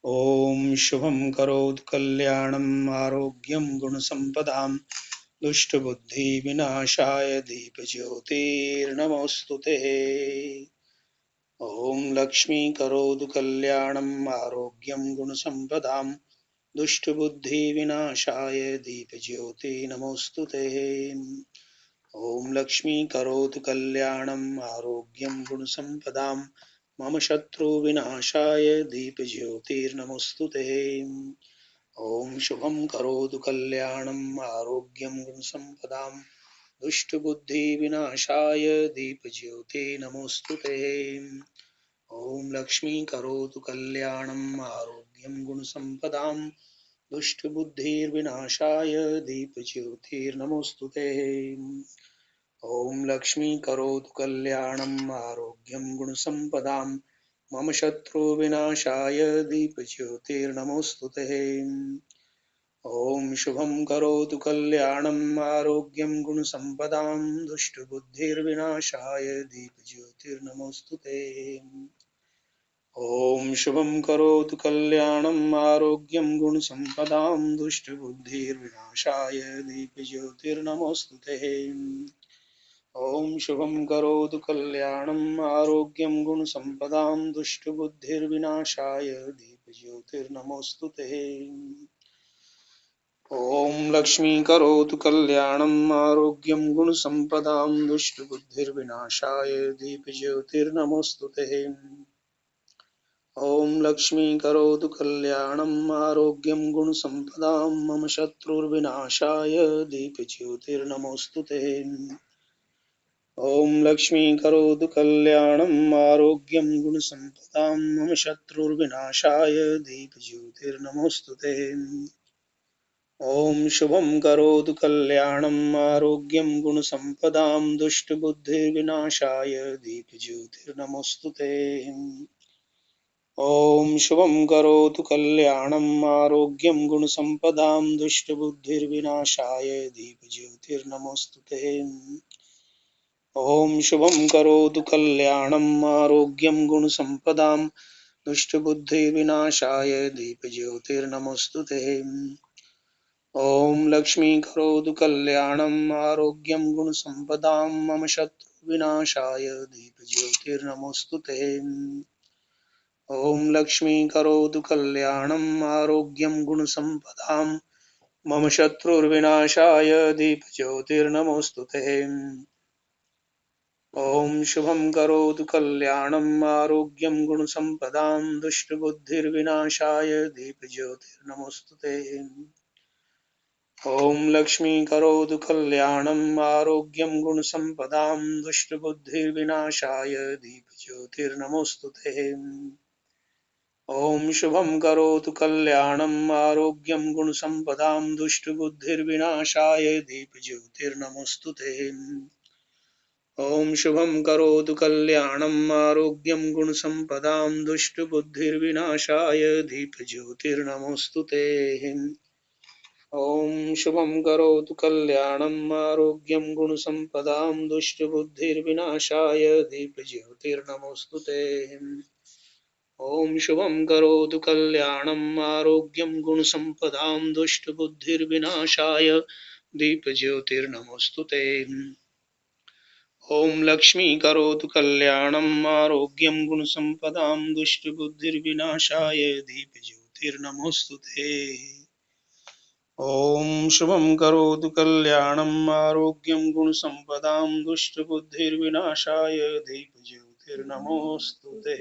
ॐ शुभं करोतु कल्याणं आरोग्यं गुणसम्पदां दुष्टबुद्धिविनाशाय दीपज्योतिर्नमोऽस्तुते। ॐ लक्ष्मी करोतु कल्याणं आरोग्यं गुणसम्पदां दुष्टबुद्धिविनाशाय दीपज्योतिर्नमोऽस्तुते। ॐ लक्ष्मी करोतु कल्याणं आरोग्यं गुणसम्पदां मम शत्रुविनाशाय दीपज्योतिर्नमोऽस्तुते। ॐ शुभं करोतु कल्याणं आरोग्यं गुणसम्पदां दुष्टबुद्धिविनाशाय दीपज्योतिर्नमोऽस्तुते। ॐ लक्ष्मी करोतु कल्याणं आरोग्यं गुणसम्पदां दुष्टबुद्धिर्विनाशाय दीपज्योतिर्नमोऽस्तुते। ॐ लक्ष्मी करोतु कल्याणं आरोग्यं गुणसम्पदां मम शत्रुविनाशाय दीपज्योतिर्नमोऽस्तुते। ॐ शुभं करोतु कल्याणं आरोग्यं गुणसम्पदां दुष्टबुद्धिर्विनाशाय दीपज्योतिर्नमोऽस्तुते। ॐ शुभं करोतु कल्याणं आरोग्यं गुणसम्पदां दुष्टबुद्धिर्विनाशाय दीपज्योतिर्नमोऽस्तुते। ॐ शुभं करोतु कल्याणं आरोग्यं गुणसम्पदां दुष्टबुद्धिर्विनाशाय दीपज्योतिर्नमोऽस्तुते। ॐ लक्ष्मी करोतु कल्याणं आरोग्यं गुणसम्पदां दुष्टबुद्धिर्विनाशाय दीपज्योतिर्नमोऽस्तुते। ॐ लक्ष्मी करोतु कल्याणं आरोग्यं गुणसम्पदां मम शत्रुर्विनाशाय दीपज्योतिर्नमोऽस्तुते। ॐ लक्ष्मी करोतु कल्याणं आरोग्यं गुणसम्पदां मम शत्रुर्विनाशाय दीपज्योतिर्नमोऽस्तुते। ॐ शुभं करोतु कल्याणं आरोग्यं गुणसम्पदां दुष्टबुद्धिर्विनाशाय दीपज्योतिर्नमोऽस्तुते। ॐ शुभं करोतु कल्याणं आरोग्यं गुणसम्पदां दुष्टबुद्धिर्विनाशाय दीपज्योतिर्नमोऽस्तुते। ॐ शुभं करोतु कल्याणं आरोग्यं गुणसम्पदां दुष्टबुद्धिर्विनाशाय दीपज्योतिर्नमोऽस्तुते। ॐ लक्ष्मी करोतु कल्याणं आरोग्यं गुणसम्पदां मम शत्रुविनाशाय दीपज्योतिर्नमोऽस्तुते। ॐ लक्ष्मी करोतु कल्याणं आरोग्यं गुणसम्पदां मम शत्रुर्विनाशाय दीपज्योतिर्नमोऽस्तुते। ॐ शुभं करोतु कल्याणं आरोग्यं गुणसम्पदां दुष्टबुद्धिर्विनाशाय दीपज्योतिर्नमोऽस्तुते। ॐ लक्ष्मी करोतु कल्याणं आरोग्यं गुणसम्पदां दुष्टबुद्धिर्विनाशाय दीपज्योतिर्नमोऽस्तुते। ॐ शुभं करोतु कल्याणं आरोग्यं गुणसम्पदां दुष्टबुद्धिर्विनाशाय दीपज्योतिर्नमोऽस्तुते। ॐ शुभं करोतु कल्याणं आरोग्यं गुणसम्पदां दुष्टबुद्धिर्विनाशाय दीपज्योतिर्नमोऽस्तुते। ॐ शुभं करोतु कल्याणं आरोग्यं गुणसम्पदां दुष्टबुद्धिर्विनाशाय दीपज्योतिर्नमोऽस्तुते। ॐ शुभं करोतु कल्याणं आरोग्यं गुणसम्पदां दुष्टबुद्धिर्विनाशाय दीपज्योतिर्नमोऽस्तुते। ॐ लक्ष्मी करोतु कल्याणं आरोग्यं गुणसम्पदां दुष्टबुद्धिर्विनाशाय दीपज्योतिर्नमोऽस्तुते। ॐ शुभं करोतु कल्याणं आरोग्यं गुणसम्पदां दुष्टबुद्धिर्विनाशाय दीपज्योतिर्नमोऽस्तुते।